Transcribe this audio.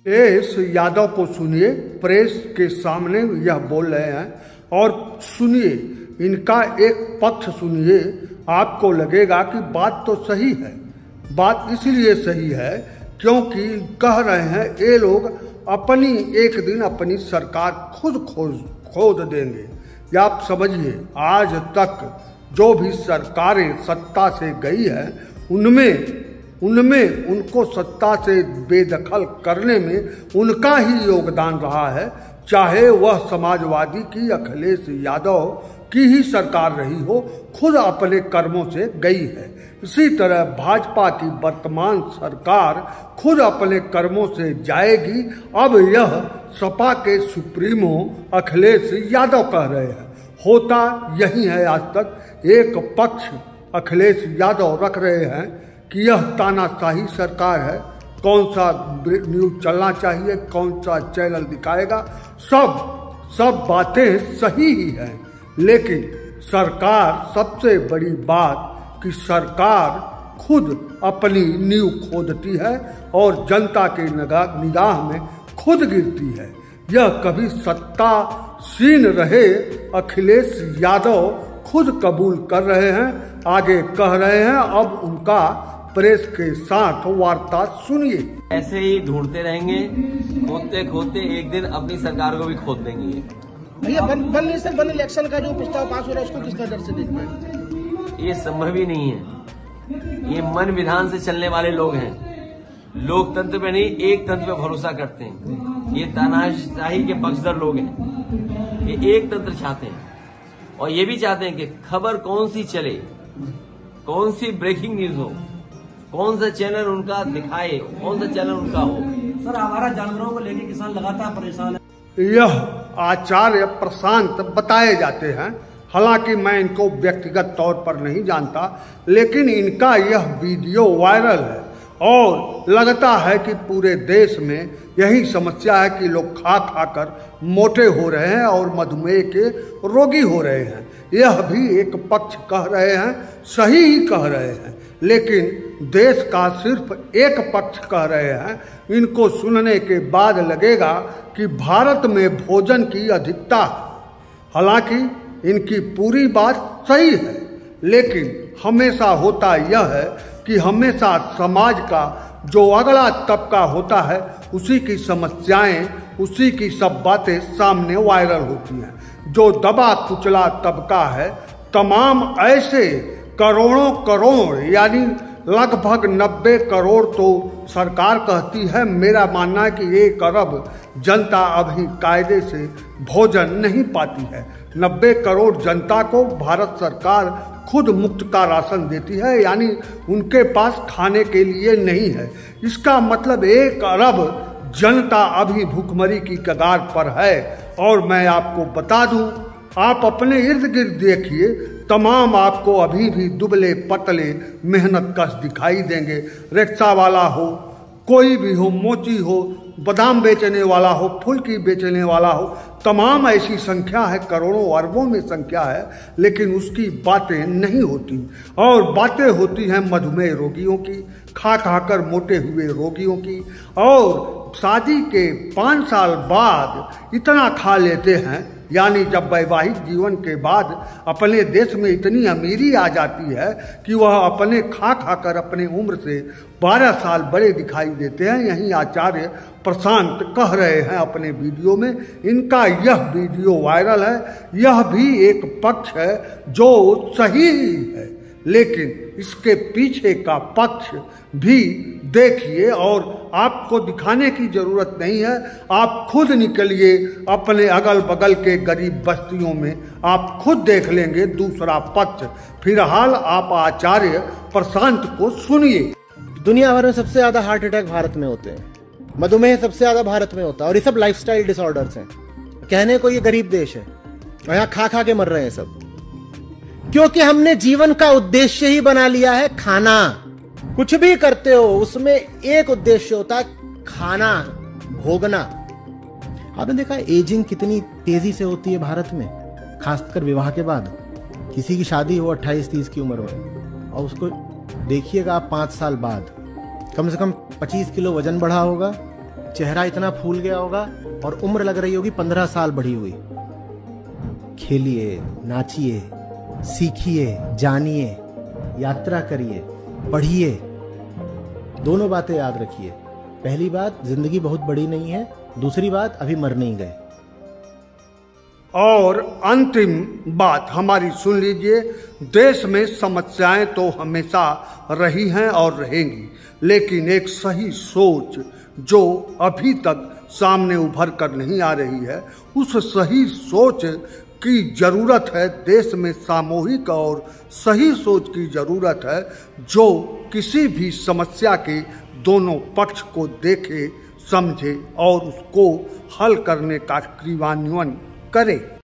इस यादव को सुनिए, प्रेस के सामने यह बोल रहे हैं और सुनिए, इनका एक पक्ष सुनिए, आपको लगेगा कि बात तो सही है। बात इसलिए सही है क्योंकि कह रहे हैं ये लोग अपनी एक दिन अपनी सरकार खुद खोद देंगे। या आप समझिए, आज तक जो भी सरकारें सत्ता से गई है उनमें उनको सत्ता से बेदखल करने में उनका ही योगदान रहा है, चाहे वह समाजवादी की अखिलेश यादव की ही सरकार रही हो, खुद अपने कर्मों से गई है। इसी तरह भाजपा की वर्तमान सरकार खुद अपने कर्मों से जाएगी। अब यह सपा के सुप्रीमो अखिलेश यादव कह रहे हैं, होता यही है। आज तक एक पक्ष अखिलेश यादव रख रहे हैं कि यह तानाशाही सरकार है, कौन सा न्यूज चलना चाहिए, कौन सा चैनल दिखाएगा, सब बातें सही ही हैं। लेकिन सरकार, सबसे बड़ी बात कि सरकार खुद अपनी नींव खोदती है और जनता के निगाह में खुद गिरती है। यह कभी सत्तासीन रहे अखिलेश यादव खुद कबूल कर रहे हैं, आगे कह रहे हैं। अब उनका प्रेस के साथ वार्ता सुनिए। ऐसे ही ढूंढते रहेंगे, खोदते खोदते एक दिन अपनी सरकार को भी खोद देंगे। भैया वन इलेक्शन का जो प्रस्ताव पास हो रहा है उसको किस नजर से देखते हैं? ये संभव ही नहीं है। ये मन विधान से चलने वाले लोग हैं। लोकतंत्र पे नहीं, एक तंत्र पे भरोसा करते हैं। ये तानाशाही के पक्षधर लोग हैं। ये एक तंत्र चाहते हैं और ये भी चाहते हैं कि खबर कौन सी चले, कौन सी ब्रेकिंग न्यूज हो, कौन सा चैनल उनका दिखाए, कौन सा चैनल उनका हो। सर, हमारा जानवरों को लेकर किसान लगातार परेशान है। यह आचार्य प्रशांत बताए जाते हैं। हालांकि मैं इनको व्यक्तिगत तौर पर नहीं जानता, लेकिन इनका यह वीडियो वायरल है और लगता है कि पूरे देश में यही समस्या है कि लोग खा खाकर मोटे हो रहे हैं और मधुमेह के रोगी हो रहे हैं। यह भी एक पक्ष कह रहे हैं, सही ही कह रहे हैं, लेकिन देश का सिर्फ एक पक्ष कह रहे हैं। इनको सुनने के बाद लगेगा कि भारत में भोजन की अधिकता है। हालांकि इनकी पूरी बात सही है, लेकिन हमेशा होता यह है कि हमेशा समाज का जो अगला तबका होता है उसी की समस्याएं, उसी की सब बातें सामने वायरल होती हैं। जो दबा कुचला तबका है, तमाम ऐसे करोड़ों करोड़ यानी लगभग 90 करोड़ तो सरकार कहती है, मेरा मानना है कि 1 अरब जनता अभी कायदे से भोजन नहीं पाती है। 90 करोड़ जनता को भारत सरकार खुद मुफ्त का राशन देती है, यानी उनके पास खाने के लिए नहीं है। इसका मतलब 1 अरब जनता अभी भूखमरी की कगार पर है। और मैं आपको बता दूं, आप अपने इर्द गिर्द देखिए, तमाम आपको अभी भी दुबले पतले मेहनत कश दिखाई देंगे। रिक्शा वाला हो, कोई भी हो, मोची हो, बादाम बेचने वाला हो, फुल्की बेचने वाला हो, तमाम ऐसी संख्या है, करोड़ों अरबों में संख्या है, लेकिन उसकी बातें नहीं होती। और बातें होती हैं मधुमेह रोगियों की, खा खाकर मोटे हुए रोगियों की, और शादी के 5 साल बाद इतना खा लेते हैं, यानी जब वैवाहिक जीवन के बाद अपने देश में इतनी अमीरी आ जाती है कि वह अपने खा खाकर अपने उम्र से 12 साल बड़े दिखाई देते हैं। यही आचार्य प्रशांत कह रहे हैं अपने वीडियो में। इनका यह वीडियो वायरल है। यह भी एक पक्ष है जो सही है, लेकिन इसके पीछे का पक्ष भी देखिए और आपको दिखाने की जरूरत नहीं है। आप खुद निकलिए अपने अगल बगल के गरीब बस्तियों में, आप खुद देख लेंगे दूसरा पक्ष। फिलहाल आप आचार्य प्रशांत को सुनिए। दुनिया भर में सबसे ज्यादा हार्ट अटैक भारत में होते हैं, मधुमेह सबसे ज्यादा भारत में होता है, और ये सब लाइफस्टाइल डिसऑर्डर्स हैं। कहने को ये गरीब देश है और यहाँ खा खा के मर रहे हैं सब, क्योंकि हमने जीवन का उद्देश्य ही बना लिया है खाना। कुछ भी करते हो उसमें एक उद्देश्य होता है, खाना, भोगना। आपने देखा एजिंग कितनी तेजी से होती है भारत में, खासकर विवाह के बाद। किसी की शादी हो 28-30 की उम्र में और उसको देखिएगा आप 5 साल बाद कम से कम 25 किलो वजन बढ़ा होगा चेहरा इतना फूल गया होगा और उम्र लग रही होगी 15 साल बढ़ी हुई। खेलिए, नाचिए, सीखिए, जानिए, यात्रा करिए, पढ़िए। दोनों बातें याद रखिए। पहली बात, जिंदगी बहुत बड़ी नहीं है। दूसरी बात, अभी मर नहीं गए। और अंतिम बात हमारी सुन लीजिए। देश में समस्याएं तो हमेशा रही हैं और रहेंगी, लेकिन एक सही सोच जो अभी तक सामने उभर कर नहीं आ रही है, उस सही सोच की जरूरत है। देश में सामूहिक और सही सोच की जरूरत है जो किसी भी समस्या के दोनों पक्ष को देखे, समझे और उसको हल करने का क्रियान्वयन करे।